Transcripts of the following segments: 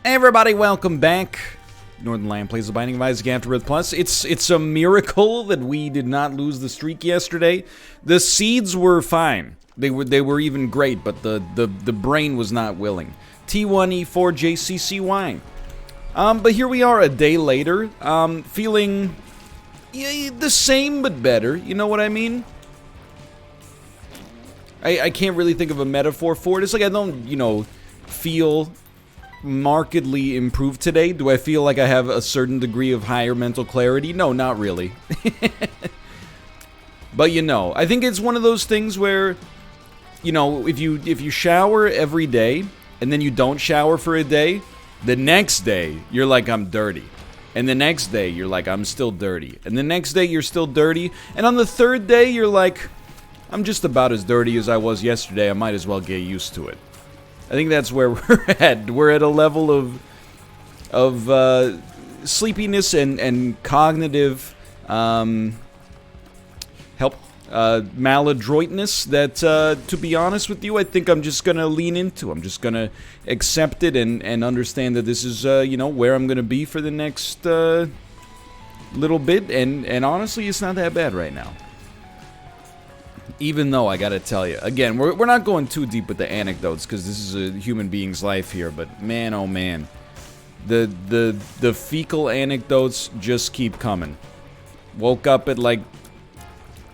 Hey everybody, welcome back. Northernlion plays The Binding of Isaac Afterbirth Plus. It's a miracle that we did not lose the streak yesterday. The seeds were fine. They were even great, but the brain was not willing. T1E4 JCCY. But here we are a day later, feeling the same but better. You know what I mean? I can't really think of a metaphor for it. It's like I don't, feel markedly improved today. Do I feel like I have a certain degree of higher mental clarity? No, not really. But I think it's one of those things where, if you shower every day and then you don't shower for a day, the next day you're like, I'm dirty. And the next day you're like, I'm still dirty. And the next day you're still dirty. And on the third day you're like, I'm just about as dirty as I was yesterday. I might as well get used to it. I think that's where we're at. We're at a level of sleepiness and cognitive maladroitness that, to be honest with you, I think I'm just gonna lean into. I'm just gonna accept it and understand that this is, where I'm gonna be for the next little bit. And honestly, it's not that bad right now. Even though, I gotta tell you, again, we're not going too deep with the anecdotes, because this is a human being's life here, but man, oh man. The fecal anecdotes just keep coming. Woke up at like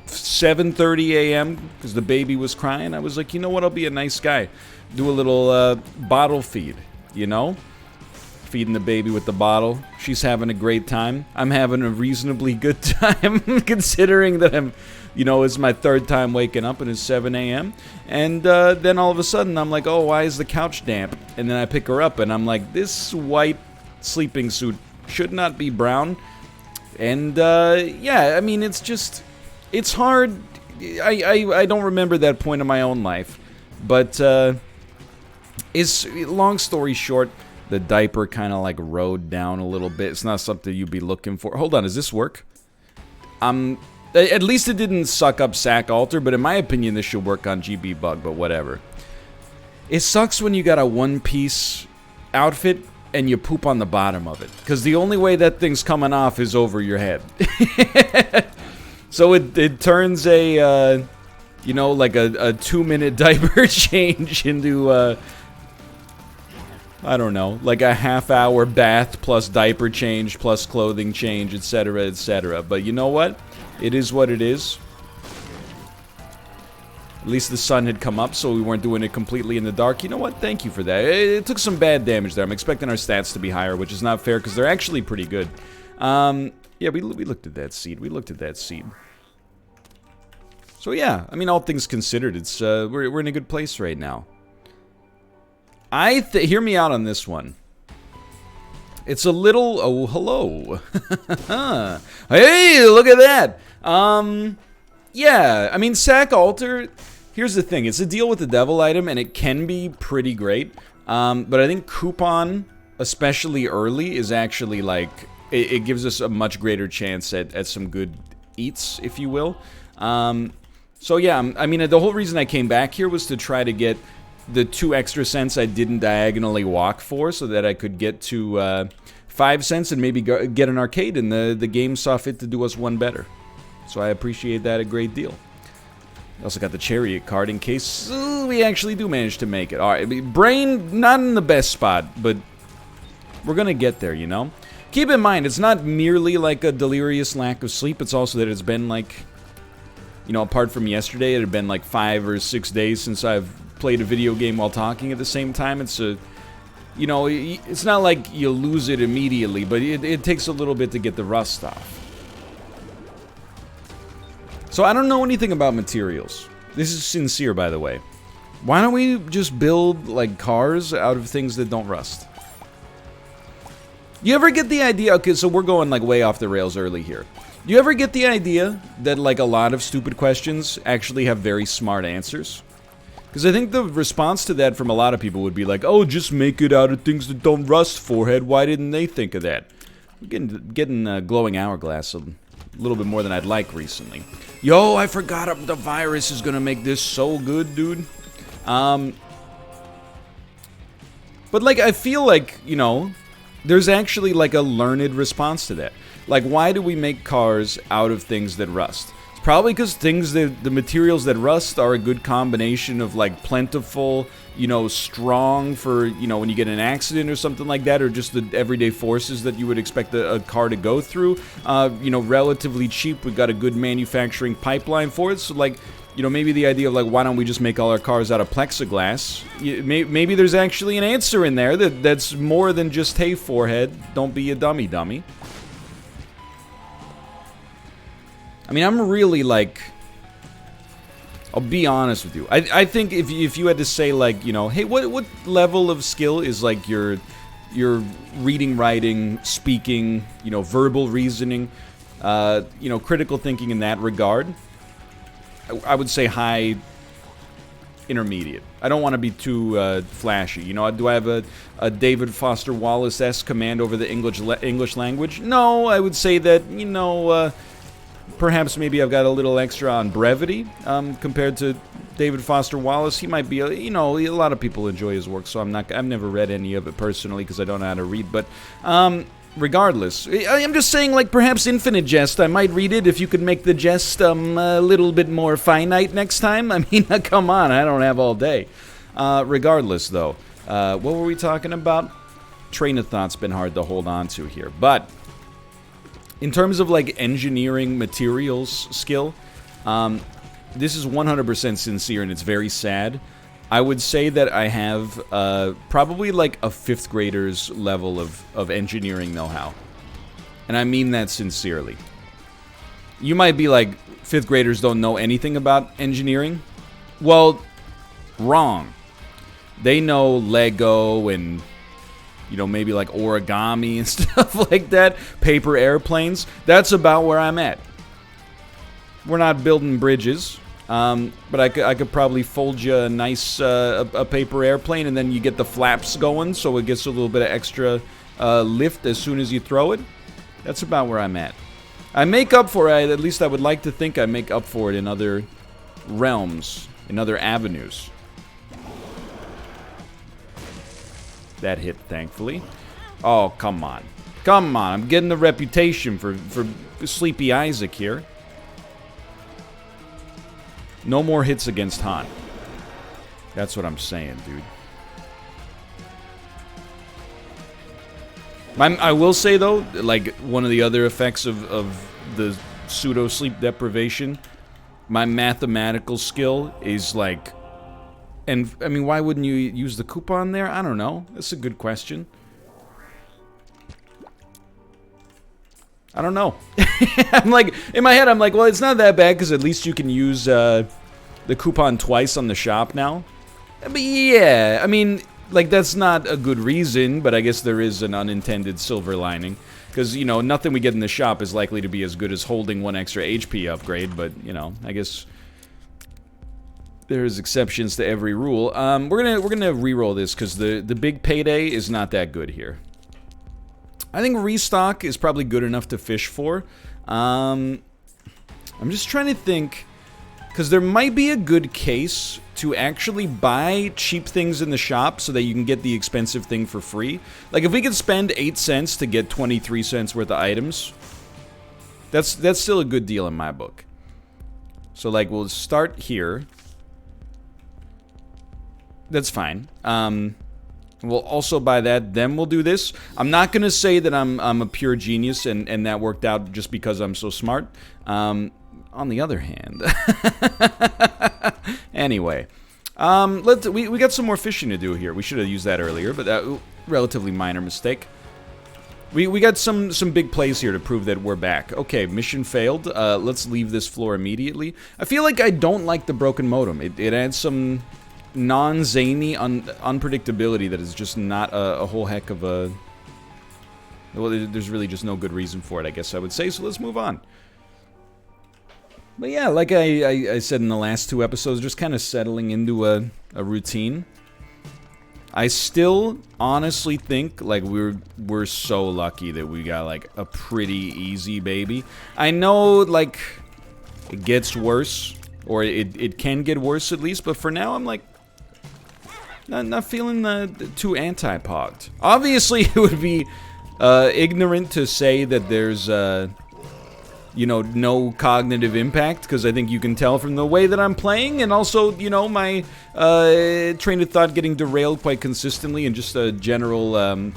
7:30 a.m. because the baby was crying. I was like, you know what, I'll be a nice guy. Do a little bottle feed, Feeding the baby with the bottle. She's having a great time. I'm having a reasonably good time, considering that I'm... it's my third time waking up and it's 7 a.m. And then all of a sudden I'm like, oh, why is the couch damp? And then I pick her up and I'm like, this white sleeping suit should not be brown. And yeah, I mean, it's hard. I don't remember that point in my own life. But it's long story short, the diaper kind of like rode down a little bit. It's not something you'd be looking for. Hold on, does this work? At least it didn't suck up Sack Alter, but in my opinion, this should work on GB Bug, but whatever. It sucks when you got a one-piece outfit and you poop on the bottom of it, because the only way that thing's coming off is over your head. So it turns a, like a 2-minute diaper change into, I don't know, like a half-hour bath plus diaper change plus clothing change, etc., etc. But you know what? It is what it is. At least the sun had come up, so we weren't doing it completely in the dark. You know what? Thank you for that. It took some bad damage there. I'm expecting our stats to be higher, which is not fair, because they're actually pretty good. Yeah, we looked at that seed. We looked at that seed. So yeah, I mean, all things considered, it's we're in a good place right now. Hear me out on this one. It's a little... Oh, hello. Hey, look at that. Yeah, I mean, Sack Alter, here's the thing. It's a deal with the devil item, and it can be pretty great. But I think coupon, especially early, is actually, like... It gives us a much greater chance at some good eats, if you will. So, yeah, I mean, the whole reason I came back here was to try to get the 2 extra cents I didn't diagonally walk for, so that I could get to 5 cents and maybe get an arcade, and the game saw fit to do us one better. So I appreciate that a great deal. I also got the Chariot card in case we actually do manage to make it. Alright, brain, not in the best spot, but we're gonna get there, Keep in mind, it's not merely like a delirious lack of sleep, it's also that it's been like, apart from yesterday, it had been like 5 or 6 days since I've played a video game while talking at the same time. It's a, it's not like you lose it immediately, but it takes a little bit to get the rust off. So I don't know anything about materials. This is sincere, by the way. Why don't we just build, like, cars out of things that don't rust? You ever get the idea... Okay, so we're going, like, way off the rails early here. You ever get the idea that, like, a lot of stupid questions actually have very smart answers? Because I think the response to that from a lot of people would be like, oh, just make it out of things that don't rust, forehead. Why didn't they think of that? I'm getting glowing hourglass a little bit more than I'd like recently. Yo, I forgot the virus is going to make this so good, dude. But, like, I feel like, you know, there's actually, like, a learned response to that. Like, why do we make cars out of things that rust? It's probably because the materials that rust are a good combination of, like, plentiful, you know, strong for, you know, when you get an accident or something like that, or just the everyday forces that you would expect a car to go through. You know, relatively cheap. We've got a good manufacturing pipeline for it. So, like, you know, maybe the idea of, like, why don't we just make all our cars out of plexiglass? Maybe there's actually an answer in there that's more than just, hey, forehead, don't be a dummy. I mean, I'm really, like... I'll be honest with you. I think if you had to say, like, you know, hey, what level of skill is, like, your reading, writing, speaking, you know, verbal reasoning, you know, critical thinking in that regard, I would say high intermediate. I don't want to be too flashy. You know, do I have a David Foster Wallace-esque command over the English language? No, I would say that, you know, perhaps maybe I've got a little extra on brevity compared to David Foster Wallace. He might be, you know, a lot of people enjoy his work, so I've never read any of it personally because I don't know how to read. But regardless, I'm just saying, like, perhaps Infinite Jest. I might read it if you could make the jest a little bit more finite next time. I mean, come on, I don't have all day. Regardless, though, what were we talking about? Train of thought's been hard to hold on to here, but in terms of, like, engineering materials skill, this is 100% sincere and it's very sad. I would say that I have probably, like, a 5th grader's level of engineering know-how. And I mean that sincerely. You might be like, 5th graders don't know anything about engineering. Well, wrong. They know Lego and, you know, maybe like origami and stuff like that. Paper airplanes. That's about where I'm at. We're not building bridges. But I could probably fold you a nice a paper airplane, and then you get the flaps going, so it gets a little bit of extra lift as soon as you throw it. That's about where I'm at. I make up for it, at least I would like to think I make up for it in other realms, in other avenues. That hit, thankfully. Oh, come on. Come on, I'm getting the reputation for Sleepy Isaac here. No more hits against Han. That's what I'm saying, dude. I will say, though, like, one of the other effects of the pseudo-sleep deprivation, my mathematical skill is, like... And, I mean, why wouldn't you use the coupon there? I don't know. That's a good question. I don't know. I'm like, in my head, I'm like, well, it's not that bad because at least you can use the coupon twice on the shop now. But yeah, I mean, like, that's not a good reason, but I guess there is an unintended silver lining. Because, you know, nothing we get in the shop is likely to be as good as holding one extra HP upgrade, but, you know, I guess there's exceptions to every rule. We're gonna re-roll this because the big payday is not that good here. I think restock is probably good enough to fish for. I'm just trying to think, because there might be a good case to actually buy cheap things in the shop so that you can get the expensive thing for free. Like, if we could spend 8 cents to get 23 cents worth of items, that's still a good deal in my book. So, like, we'll start here. That's fine. We'll also buy that, then we'll do this. I'm not going to say that I'm a pure genius and that worked out just because I'm so smart. On the other hand... Anyway. We got some more fishing to do here. We should have used that earlier, but that relatively minor mistake. We got some big plays here to prove that we're back. Okay, mission failed. Let's leave this floor immediately. I feel like I don't like the broken modem. It adds some... non-zany unpredictability that is just not a whole heck of a... Well, there's really just no good reason for it, I guess I would say, so let's move on. But yeah, like I said in the last 2 episodes, just kind of settling into a routine. I still honestly think, like, we're so lucky that we got, like, a pretty easy baby. I know, like, it gets worse, or it can get worse at least, but for now I'm like... not feeling too anti-pogged. Obviously, it would be ignorant to say that there's, you know, no cognitive impact, because I think you can tell from the way that I'm playing, and also, you know, my train of thought getting derailed quite consistently, and just a general,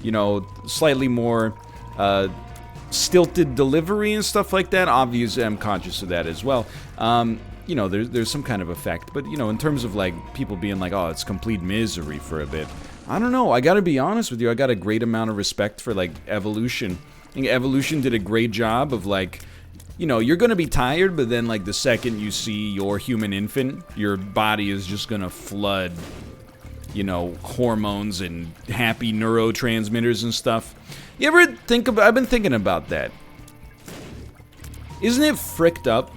you know, slightly more stilted delivery and stuff like that. Obviously, I'm conscious of that as well. You know, there's some kind of effect, but, you know, in terms of, like, people being like, oh, it's complete misery for a bit, I don't know. I gotta be honest with you, I got a great amount of respect for, like, Evolution. I think Evolution did a great job of, like, you know, you're gonna be tired, but then, like, the second you see your human infant, your body is just gonna flood, you know, hormones and happy neurotransmitters and stuff. You ever think about, I've been thinking about that. Isn't it fricked up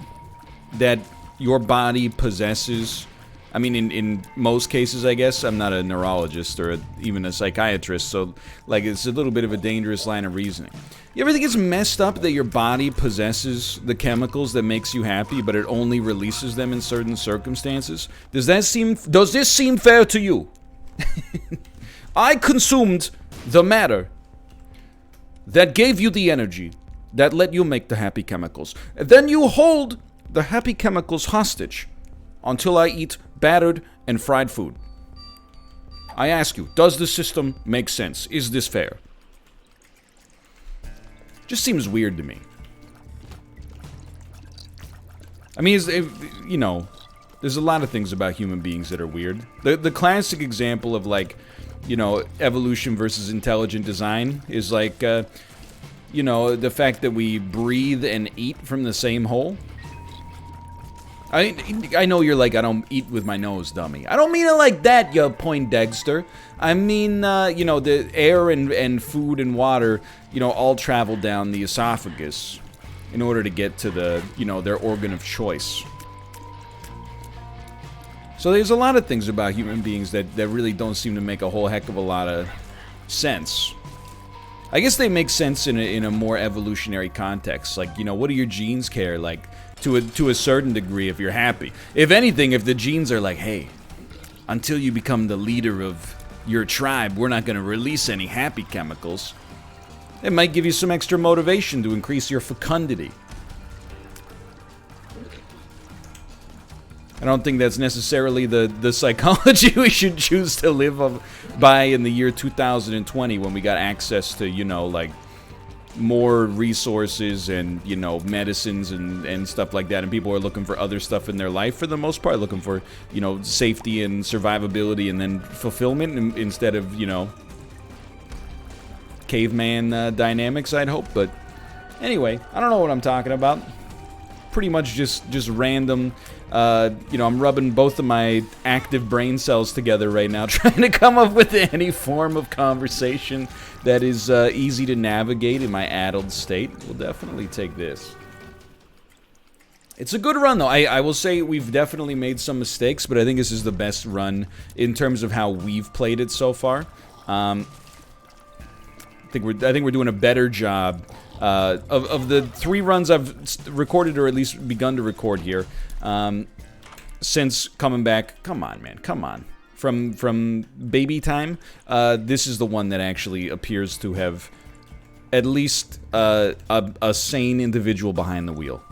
that your body possesses, I mean, in most cases, I guess, I'm not a neurologist or even a psychiatrist, so, like, it's a little bit of a dangerous line of reasoning. You ever think it's messed up that your body possesses the chemicals that makes you happy, but it only releases them in certain circumstances? Does this seem fair to you? I consumed the matter that gave you the energy that let you make the happy chemicals. And then you hold the happy chemicals hostage until I eat battered and fried food. I ask you, does the system make sense? Is this fair? Just seems weird to me. I mean, you know, there's a lot of things about human beings that are weird. The classic example of, like, you know, evolution versus intelligent design is like, you know, the fact that we breathe and eat from the same hole. I know you're like, I don't eat with my nose, dummy. I don't mean it like that, you Poindexter. I mean, you know, the air and food and water, you know, all travel down the esophagus in order to get to the, you know, their organ of choice. So there's a lot of things about human beings that really don't seem to make a whole heck of a lot of sense. I guess they make sense in a more evolutionary context. Like, you know, what do your genes care? Like, to a certain degree, if you're happy. If anything, if the genes are like, hey, until you become the leader of your tribe, we're not going to release any happy chemicals, it might give you some extra motivation to increase your fecundity. I don't think that's necessarily the psychology we should choose to live by in the year 2020, when we got access to, you know, like, more resources and, you know, medicines and stuff like that, and people are looking for other stuff in their life, for the most part, looking for, you know, safety and survivability and then fulfillment instead of, you know, caveman dynamics, I'd hope. But anyway, I don't know what I'm talking about. Pretty much just random. You know, I'm rubbing both of my active brain cells together right now, trying to come up with any form of conversation that is easy to navigate in my addled state. We'll definitely take this. It's a good run, though. I will say we've definitely made some mistakes, but I think this is the best run in terms of how we've played it so far. I think we're doing a better job of the 3 runs I've recorded, or at least begun to record here, since coming back. Come on, man, come on. From baby time, this is the one that actually appears to have at least a sane individual behind the wheel.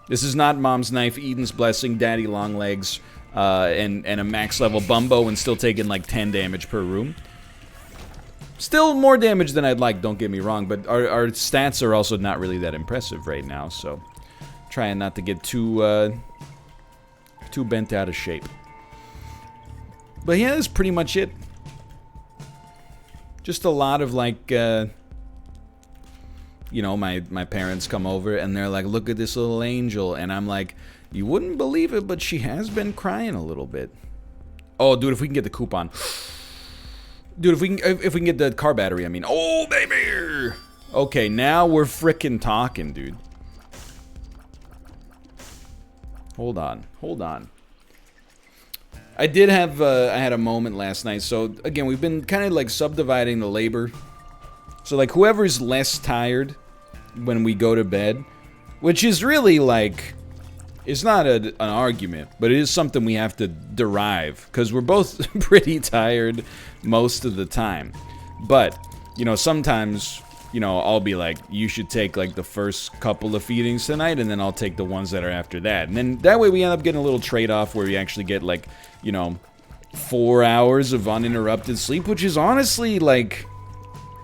This is not Mom's Knife, Eden's Blessing, Daddy Longlegs, and a max level Bumbo and still taking like 10 damage per room. Still more damage than I'd like, don't get me wrong, but our stats are also not really that impressive right now, so trying not to get too bent out of shape. But yeah, that's pretty much it. Just a lot of, like, you know, my parents come over and they're like, look at this little angel, and I'm like, you wouldn't believe it, but she has been crying a little bit. Oh, dude, if we can get the coupon. Dude, if we can get the car battery, I mean. Oh, baby! Okay, now we're frickin' talking, dude. Hold on. I did have, I had a moment last night. So, again, we've been kind of, like, subdividing the labor. So, like, whoever's less tired when we go to bed, which is really, like, It's not an argument, but it is something we have to derive, because we're both pretty tired most of the time. But, you know, sometimes, you know, I'll be like, you should take, like, the first couple of feedings tonight, and then I'll take the ones that are after that. And then that way we end up getting a little trade-off where we actually get, like, you know, 4 hours of uninterrupted sleep, which is honestly, like...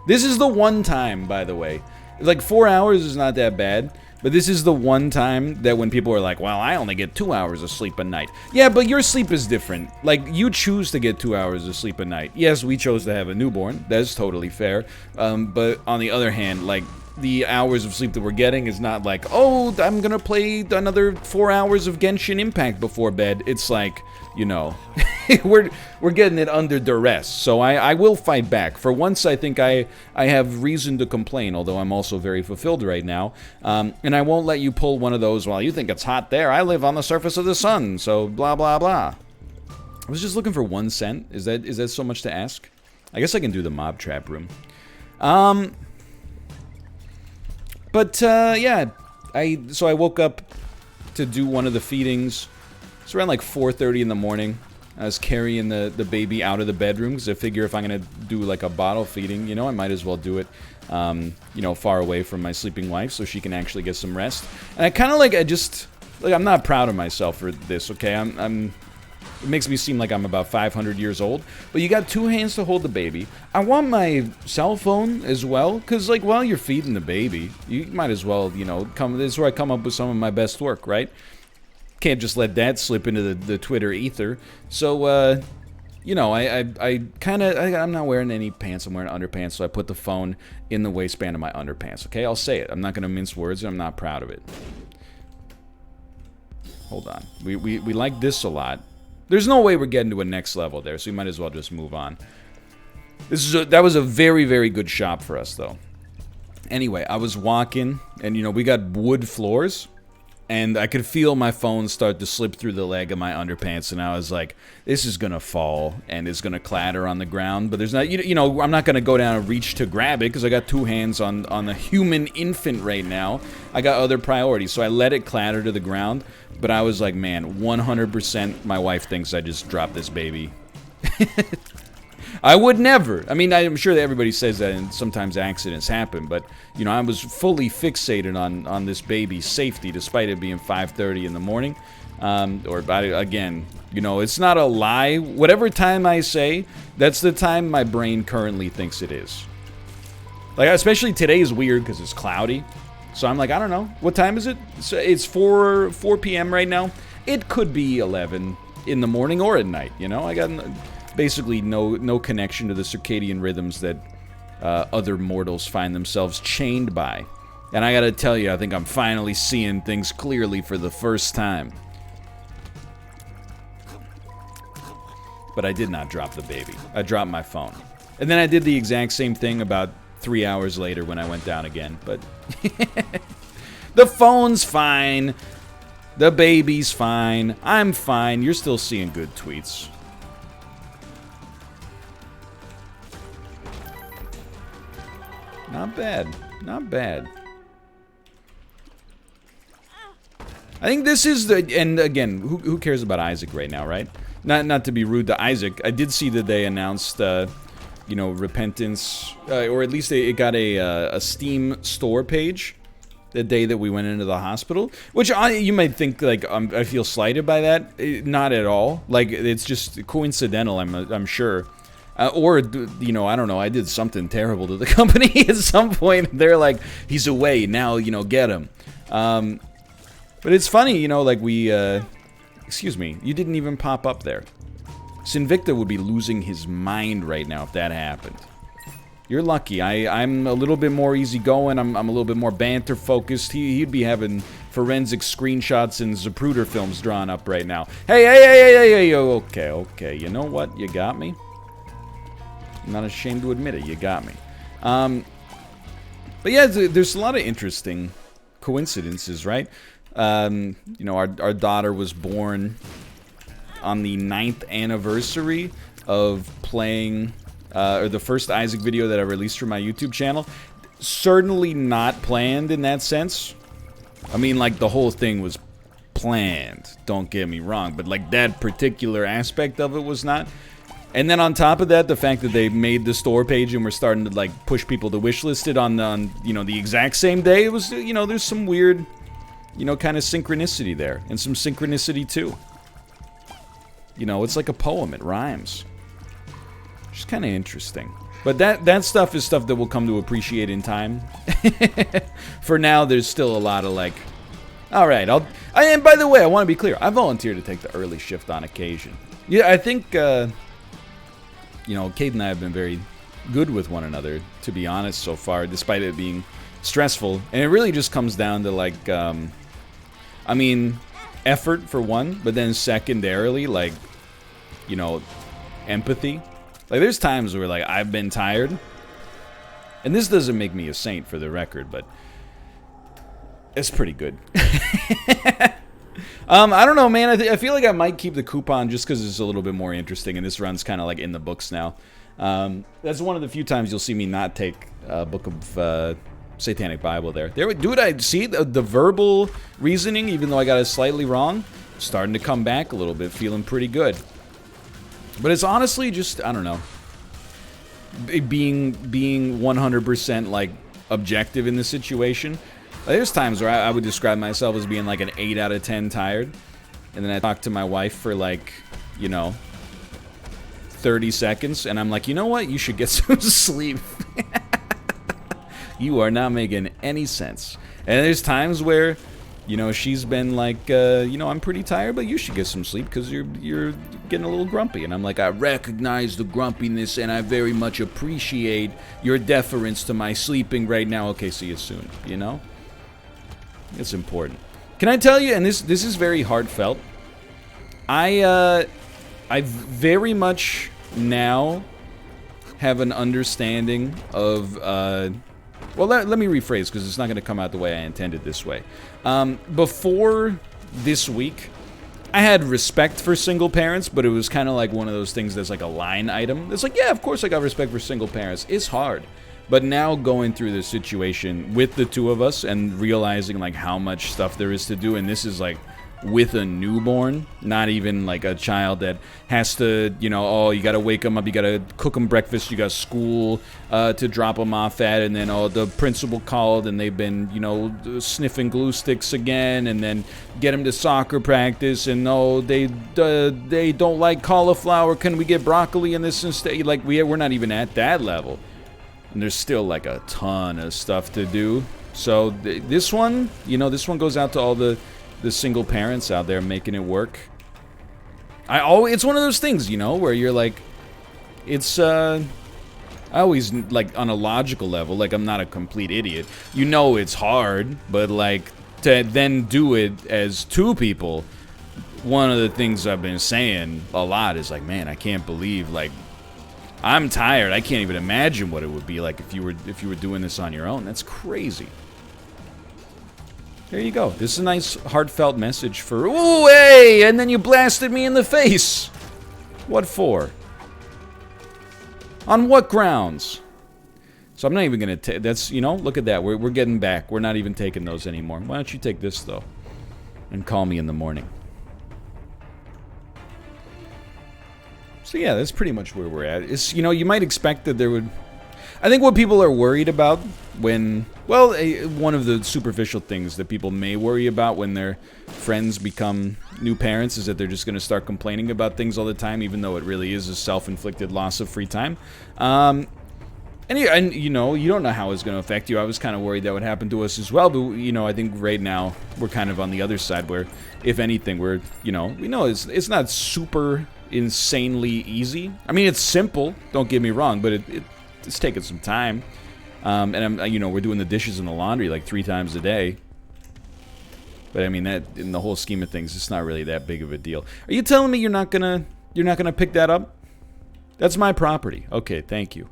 This is the one time, by the way. Like, 4 hours is not that bad. But this is the one time that when people are like, well, I only get 2 hours of sleep a night. Yeah, but your sleep is different. Like, you choose to get 2 hours of sleep a night. Yes, we chose to have a newborn. That's totally fair. But on the other hand, like, the hours of sleep that we're getting is not like, oh, I'm gonna play another 4 hours of Genshin Impact before bed. It's like, you know, we're getting it under duress. So I will fight back. For once, I think I have reason to complain, although I'm also very fulfilled right now. And I won't let you pull one of those, well, you think it's hot there. I live on the surface of the sun, so blah, blah, blah. I was just looking for 1 cent. Is that so much to ask? I guess I can do the mob trap room. But, yeah, so I woke up to do one of the feedings. It's around like 4:30 in the morning. I was carrying the baby out of the bedroom because I figure if I'm going to do like a bottle feeding, you know, I might as well do it, you know, far away from my sleeping wife so she can actually get some rest. And I kind of like, I'm not proud of myself for this, okay? It makes me seem like I'm about 500 years old. But you got 2 hands to hold the baby. I want my cell phone as well, because, like, while you're feeding the baby, you might as well, you know, this is where I come up with some of my best work, right? Can't just let that slip into the Twitter ether. So, you know, I'm not wearing any pants. I'm wearing underpants, so I put the phone in the waistband of my underpants, okay? I'll say it. I'm not going to mince words, and I'm not proud of it. Hold on. We like this a lot. There's no way we're getting to a next level there, so we might as well just move on. That was a very, very good shop for us, though. Anyway, I was walking, and, you know, we got wood floors, and I could feel my phone start to slip through the leg of my underpants, and I was like, this is gonna fall, and it's gonna clatter on the ground, but there's not, you know, I'm not gonna go down and reach to grab it, because I got 2 hands on a human infant right now. I got other priorities, so I let it clatter to the ground, but I was like, man, 100% my wife thinks I just dropped this baby. I would never. I mean, I'm sure that everybody says that, and sometimes accidents happen, but, you know, I was fully fixated on this baby's safety, despite it being 5:30 in the morning. Again, you know, it's not a lie. Whatever time I say, that's the time my brain currently thinks it is. Like, especially today is weird because it's cloudy. So I'm like, I don't know. What time is it? It's 4 p.m. right now. It could be 11 in the morning or at night, you know? I got basically no connection to the circadian rhythms that other mortals find themselves chained by. And I gotta tell you, I think I'm finally seeing things clearly for the first time. But I did not drop the baby. I dropped my phone. And then I did the exact same thing about 3 hours later when I went down again, but the phone's fine, the baby's fine, I'm fine, you're still seeing good tweets. Not bad, not bad. I think this is the, and again, who cares about Isaac right now, right? Not to be rude to Isaac, I did see that they announced, you know, Repentance, or at least it got a Steam store page the day that we went into the hospital, which you might think, like, I feel slighted by that. Not at all. Like, it's just coincidental, I'm sure. Or, you know, I don't know, I did something terrible to the company at some point. They're like, he's away, now, you know, get him. But it's funny, you know, like excuse me, you didn't even pop up there. Sinvicta would be losing his mind right now if that happened. You're lucky. I'm a little bit more easygoing. I'm a little bit more banter focused. He'd be having forensic screenshots and Zapruder films drawn up right now. Hey, okay. You know what? You got me. I'm not ashamed to admit it. You got me. But yeah, there's a lot of interesting coincidences, right? You know, our daughter was born on the 9th anniversary of playing, or the first Isaac video that I released from my YouTube channel. Certainly not planned in that sense. I mean, like, the whole thing was planned, don't get me wrong, but like that particular aspect of it was not. And then on top of that, the fact that they made the store page and were starting to like push people to wishlist it on you know, the exact same day, it was, you know, there's some weird, you know, kind of synchronicity there, and some synchronicity too. You know, it's like a poem, it rhymes. Which is kind of interesting. But that stuff is stuff that we'll come to appreciate in time. For now, there's still a lot of like, all right, and by the way, I want to be clear. I volunteer to take the early shift on occasion. Yeah, I think, you know, Kate and I have been very good with one another, to be honest, so far, despite it being stressful. And it really just comes down to like, I mean, effort for one, but then secondarily, like, you know, empathy. Like, there's times where, like, I've been tired. And this doesn't make me a saint, for the record, but it's pretty good. I don't know, man. I feel like I might keep the coupon just because it's a little bit more interesting, and this run's kind of, like, in the books now. That's one of the few times you'll see me not take a book of Satanic Bible there. Dude, I see the verbal reasoning, even though I got it slightly wrong, starting to come back a little bit, feeling pretty good. But it's honestly just, I don't know, being 100% like objective in the situation. There's times where I would describe myself as being like an 8 out of 10 tired. And then I talk to my wife for like, you know, 30 seconds. And I'm like, you know what? You should get some sleep. You are not making any sense. And there's times where, you know, she's been like, you know, I'm pretty tired, but you should get some sleep because you're getting a little grumpy. And I'm like, I recognize the grumpiness and I very much appreciate your deference to my sleeping right now. Okay, see you soon, you know? It's important. Can I tell you, and this is very heartfelt, I very much now have an understanding of, well, let me rephrase, because it's not going to come out the way I intended this way. Before this week, I had respect for single parents, but it was kind of like one of those things that's like a line item. It's like, yeah, of course I got respect for single parents. It's hard. But now going through this situation with the two of us and realizing like how much stuff there is to do, and this is like with a newborn, not even like a child that has to, you know, oh, you gotta wake them up, you gotta cook them breakfast, you got school to drop them off at, and then, oh, the principal called and they've been, you know, sniffing glue sticks again, and then get them to soccer practice, and oh, they don't like cauliflower, can we get broccoli in this instead? Like, we're not even at that level. And there's still like a ton of stuff to do. So this one, you know, this one goes out to all the single parents out there making it work. It's one of those things, you know, where you're like, it's, I always, like, on a logical level, like, I'm not a complete idiot. You know it's hard, but, like, to then do it as two people, one of the things I've been saying a lot is, like, man, I can't believe, like, I'm tired. I can't even imagine what it would be like if you were doing this on your own. That's crazy. There you go. This is a nice, heartfelt message for... Ooh, hey! And then you blasted me in the face! What for? On what grounds? So I'm not even going to take... That's, you know, look at that. We're getting back. We're not even taking those anymore. Why don't you take this, though? And call me in the morning. So yeah, that's pretty much where we're at. It's, you know, you might expect that there would... I think what people are worried about when... Well, one of the superficial things that people may worry about when their friends become new parents is that they're just going to start complaining about things all the time, even though it really is a self-inflicted loss of free time. And you know, you don't know how it's going to affect you. I was kind of worried that would happen to us as well, but, you know, I think right now we're kind of on the other side where, if anything, we're, you know, we know it's not super insanely easy. I mean, it's simple, don't get me wrong, but it's taking some time. And you know, we're doing the dishes and the laundry like 3 times a day. But I mean, that in the whole scheme of things, it's not really that big of a deal. Are you telling me you're not gonna pick that up? That's my property. Okay, thank you.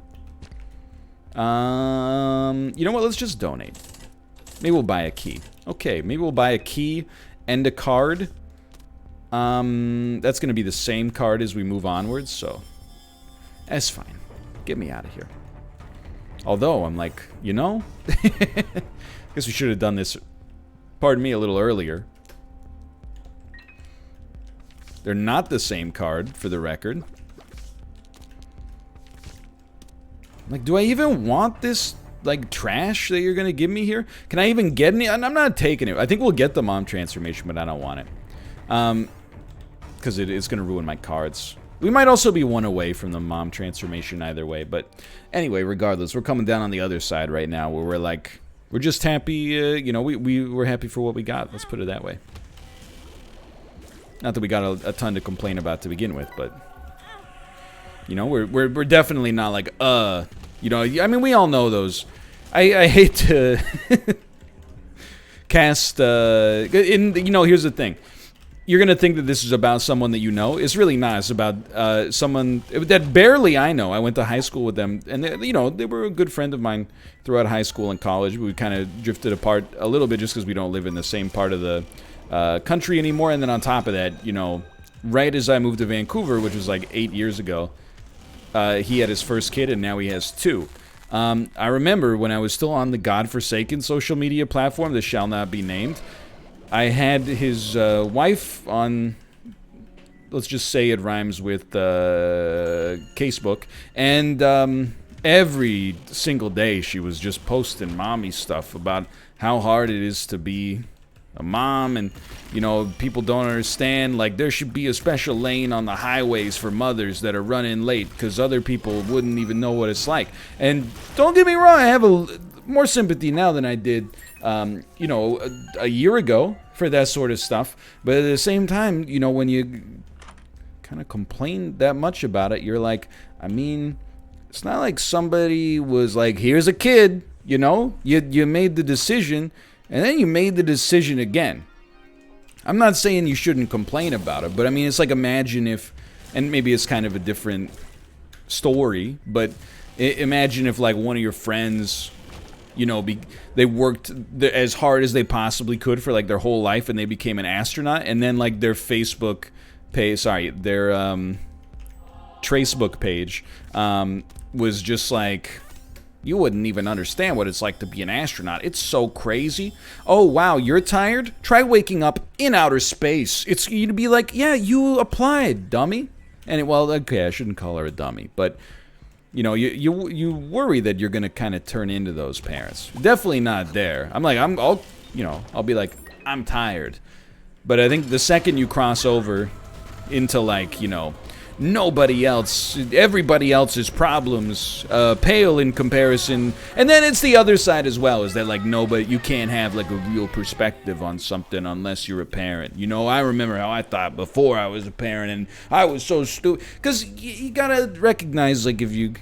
You know what? Let's just donate. Maybe we'll buy a key. Okay, maybe we'll buy a key and a card. That's gonna be the same card as we move onwards, so that's fine. Get me out of here. Although, I'm like, you know, guess we should have done this, pardon me, a little earlier. They're not the same card, for the record. Like, do I even want this, like, trash that you're gonna give me here? Can I even get any? I'm not taking it. I think we'll get the mom transformation, but I don't want it. Because it's gonna ruin my cards. We might also be one away from the mom transformation either way, but anyway, regardless, we're coming down on the other side right now, where we're like, we're just happy, you know, we're happy for what we got. Let's put it that way. Not that we got a ton to complain about to begin with, but you know, we're definitely not like, you know, I mean, we all know those. I hate to cast, you know, here's the thing. You're gonna think that this is about someone that you know. It's really not. It's about someone that barely I know. I went to high school with them, and they, you know, they were a good friend of mine throughout high school and college. We kind of drifted apart a little bit just because we don't live in the same part of the country anymore. And then on top of that, you know, right as I moved to Vancouver, which was like 8 years ago, he had his first kid, and now he has 2. I remember when I was still on the godforsaken social media platform that shall not be named. I had his wife on, let's just say it rhymes with casebook, and every single day she was just posting mommy stuff about how hard it is to be a mom, and you know, people don't understand, like there should be a special lane on the highways for mothers that are running late because other people wouldn't even know what it's like. And don't get me wrong, I have more sympathy now than I did you know, a year ago for that sort of stuff. But at the same time, you know, when you kind of complain that much about it, you're like, I mean, it's not like somebody was like, here's a kid, you know, you made the decision, and then you made the decision again. I'm not saying you shouldn't complain about it, but I mean, it's like, imagine if, and maybe it's kind of a different story, but imagine if like one of your friends, you know, they worked as hard as they possibly could for like their whole life, and they became an astronaut, and then like their Facebook page, their Tracebook page was just like, you wouldn't even understand what it's like to be an astronaut. It's so crazy. Oh wow, you're tired? Try waking up in outer space. It's you'd be like, yeah, you applied, dummy. And well, okay, I shouldn't call her a dummy, but you know, you worry that you're gonna kind of turn into those parents. Definitely not there. I'm like, I'll be like, I'm tired. But I think the second you cross over into like, you know, nobody else, everybody else's problems pale in comparison, and then it's the other side as well, is that like nobody, you can't have like a real perspective on something unless you're a parent. You know, I remember how I thought before I was a parent, and I was so stupid, because you gotta recognize, like, if you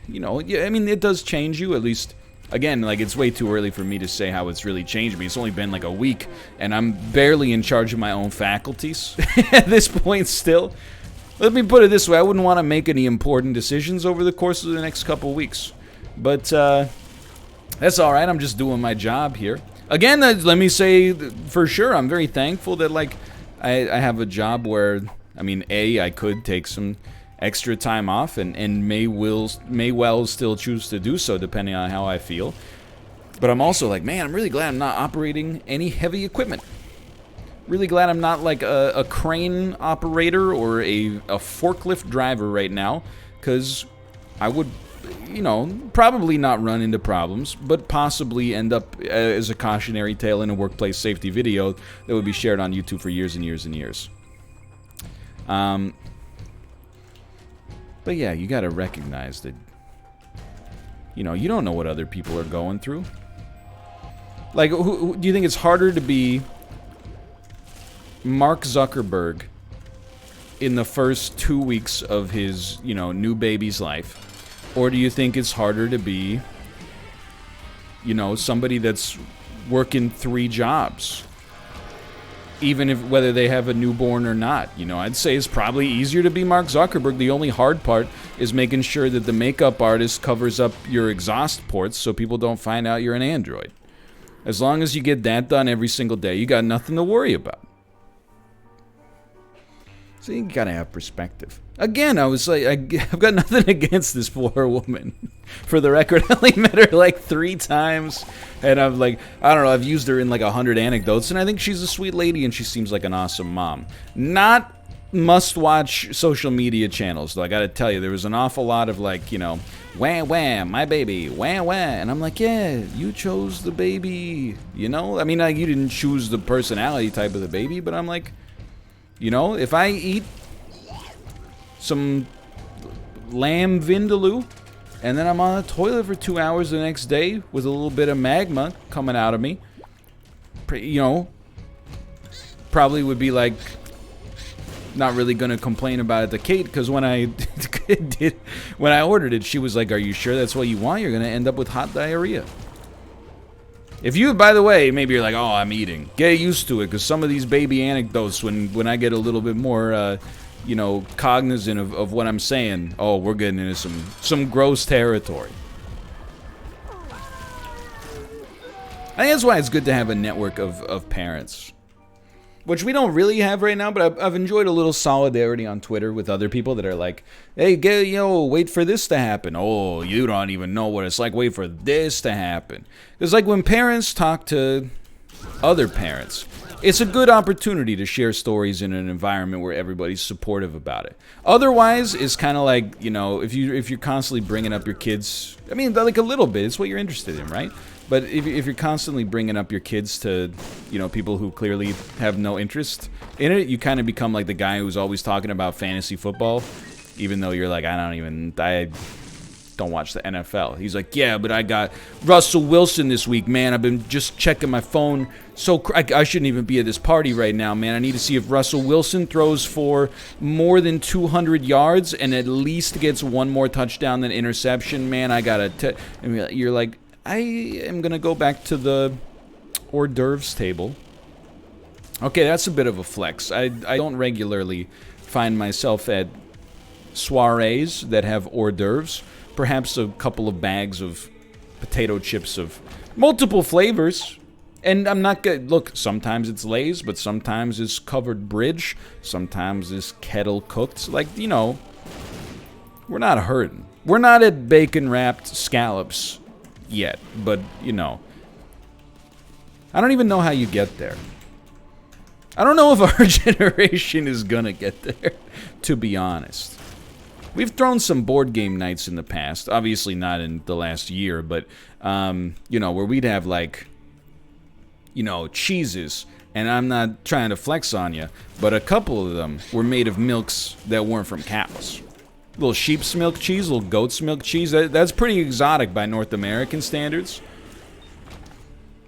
know, I mean, it does change you, at least. Again, like, it's way too early for me to say how it's really changed me. It's only been like a week, and I'm barely in charge of my own faculties at this point still. Let me put it this way, I wouldn't want to make any important decisions over the course of the next couple weeks. But, that's alright, I'm just doing my job here. Again, let me say, for sure, I'm very thankful that, like, I have a job where, I mean, I could take some extra time off, and may well still choose to do so, depending on how I feel. But I'm also like, man, I'm really glad I'm not operating any heavy equipment. Really glad I'm not like a crane operator or a forklift driver right now, because I would, you know, probably not run into problems, but possibly end up as a cautionary tale in a workplace safety video that would be shared on YouTube for years and years and years. But yeah, you gotta recognize that, you know, you don't know what other people are going through. Like, who do you think it's harder to be Mark Zuckerberg in the first 2 weeks of his, you know, new baby's life? Or do you think it's harder to be, you know, somebody that's working 3 jobs? Even if, whether they have a newborn or not, you know, I'd say it's probably easier to be Mark Zuckerberg. The only hard part is making sure that the makeup artist covers up your exhaust ports so people don't find out you're an android. As long as you get that done every single day, you got nothing to worry about. So you gotta have perspective. Again, I was like, I've got nothing against this poor woman. For the record, I only met her like 3 times, and I'm like, I don't know, I've used her in like 100 anecdotes, and I think she's a sweet lady, and she seems like an awesome mom. Not must-watch social media channels, though. I gotta tell you, there was an awful lot of, like, you know, wah, wah, my baby, wah, wah. And I'm like, yeah, you chose the baby, you know? I mean, like, you didn't choose the personality type of the baby, but I'm like, you know, if I eat some lamb vindaloo, and then I'm on the toilet for 2 hours the next day with a little bit of magma coming out of me, you know, probably would be like, not really gonna complain about it to Kate, because when I when I ordered it, she was like, "Are you sure that's what you want? You're gonna end up with hot diarrhea." If you, by the way, maybe you're like, "Oh, I'm eating." Get used to it, because some of these baby anecdotes, when I get a little bit more, you know, cognizant of what I'm saying, oh, we're getting into some gross territory. I think that's why it's good to have a network of parents. Which we don't really have right now, but I've enjoyed a little solidarity on Twitter with other people that are like, hey, wait for this to happen. Oh, you don't even know what it's like. Wait for this to happen. Because, like, when parents talk to other parents, it's a good opportunity to share stories in an environment where everybody's supportive about it. Otherwise, it's kind of like, you know, if you're constantly bringing up your kids, I mean, like a little bit, it's what you're interested in, right? But if you're constantly bringing up your kids to, you know, people who clearly have no interest in it, you kind of become like the guy who's always talking about fantasy football, even though you're like, I don't watch the NFL. He's like, yeah, but I got Russell Wilson this week, man. I've been just checking my phone. So I shouldn't even be at this party right now, man. I need to see if Russell Wilson throws for more than 200 yards and at least gets one more touchdown than interception, man. I gotta. And you're like, I am going to go back to the hors d'oeuvres table. Okay, that's a bit of a flex. I don't regularly find myself at soirees that have hors d'oeuvres. Perhaps a couple of bags of potato chips of multiple flavors. And I'm not good. Look, sometimes it's Lay's, but sometimes it's covered bridge. Sometimes it's kettle cooked. Like, you know, we're not hurting. We're not at bacon-wrapped scallops yet, but, you know, I don't even know how you get there. I don't know if our generation is gonna get there, to be honest. We've thrown some board game nights in the past, obviously not in the last year, but, you know, where we'd have, like, you know, cheeses, and I'm not trying to flex on you, but a couple of them were made of milks that weren't from cows. Little sheep's milk cheese, little goat's milk cheese. That's pretty exotic by North American standards.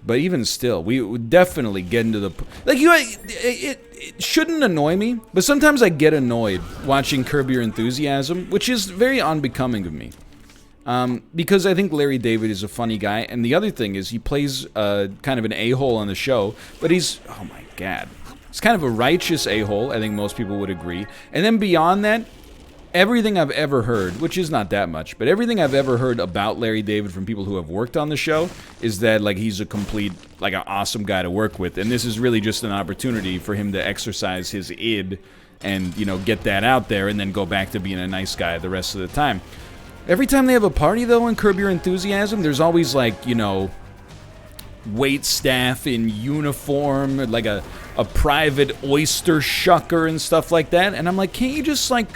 But even still, we would definitely get into the... Like, it shouldn't annoy me, but sometimes I get annoyed watching Curb Your Enthusiasm, which is very unbecoming of me. Because I think Larry David is a funny guy, and the other thing is he plays kind of an a-hole on the show, but he's... Oh my god. He's kind of a righteous a-hole, I think most people would agree. And then beyond that, everything I've ever heard, which is not that much, but everything I've ever heard about Larry David from people who have worked on the show is that, like, he's a complete, like, an awesome guy to work with. And this is really just an opportunity for him to exercise his id and, you know, get that out there and then go back to being a nice guy the rest of the time. Every time they have a party, though, in Curb Your Enthusiasm, there's always, like, you know, wait staff in uniform, like a private oyster shucker and stuff like that. And I'm like, can't you just, like...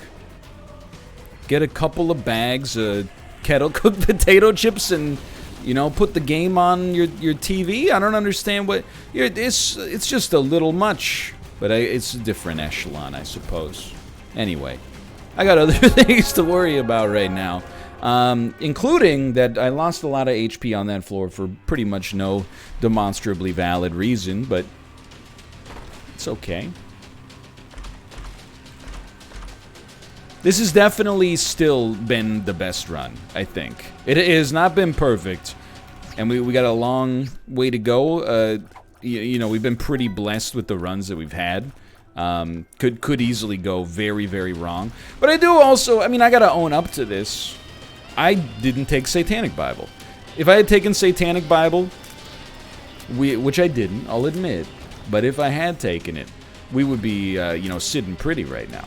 get a couple of bags of kettle-cooked potato chips and, you know, put the game on your TV? I don't understand what... It's just a little much. But it's a different echelon, I suppose. Anyway, I got other things to worry about right now. Including that I lost a lot of HP on that floor for pretty much no demonstrably valid reason, but it's okay. This has definitely still been the best run, I think. It has not been perfect, and we got a long way to go. You know, we've been pretty blessed with the runs that we've had. Could easily go very, very wrong. But I do also, I mean, I gotta own up to this. I didn't take Satanic Bible. If I had taken Satanic Bible, which I didn't, I'll admit, but if I had taken it, we would be, you know, sitting pretty right now.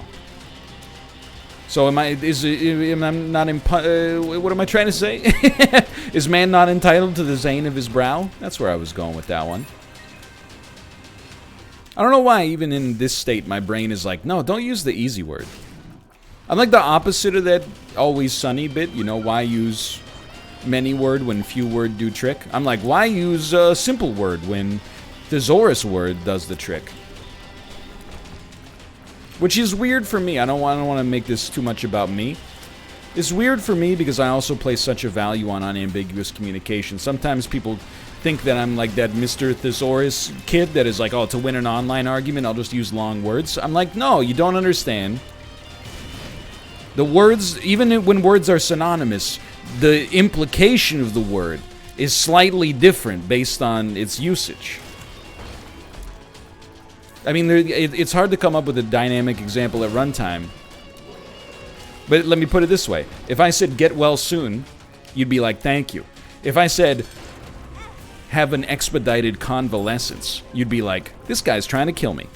So am I not what am I trying to say? Is man not entitled to the zane of his brow? That's where I was going with that one. I don't know why, even in this state, my brain is like, no, don't use the easy word. I'm like the opposite of that always sunny bit, you know, why use many word when few word do trick? I'm like, why use a simple word when Thesaurus word does the trick? Which is weird for me. I don't want to make this too much about me. It's weird for me because I also place such a value on unambiguous communication. Sometimes people think that I'm like that Mr. Thesaurus kid that is like, oh, to win an online argument, I'll just use long words. I'm like, no, you don't understand. The words, even when words are synonymous, the implication of the word is slightly different based on its usage. I mean, it's hard to come up with a dynamic example at runtime. But let me put it this way. If I said, get well soon, you'd be like, thank you. If I said, have an expedited convalescence, you'd be like, this guy's trying to kill me.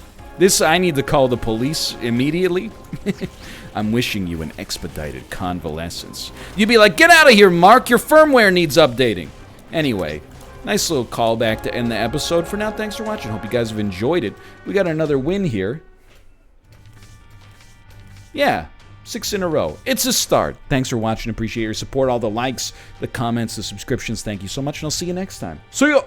I need to call the police immediately. I'm wishing you an expedited convalescence. You'd be like, get out of here, Mark. Your firmware needs updating. Anyway, nice little callback to end the episode. For now, thanks for watching. Hope you guys have enjoyed it. We got another win here. Yeah, 6 in a row. It's a start. Thanks for watching. Appreciate your support. All the likes, the comments, the subscriptions. Thank you so much, and I'll see you next time. See ya!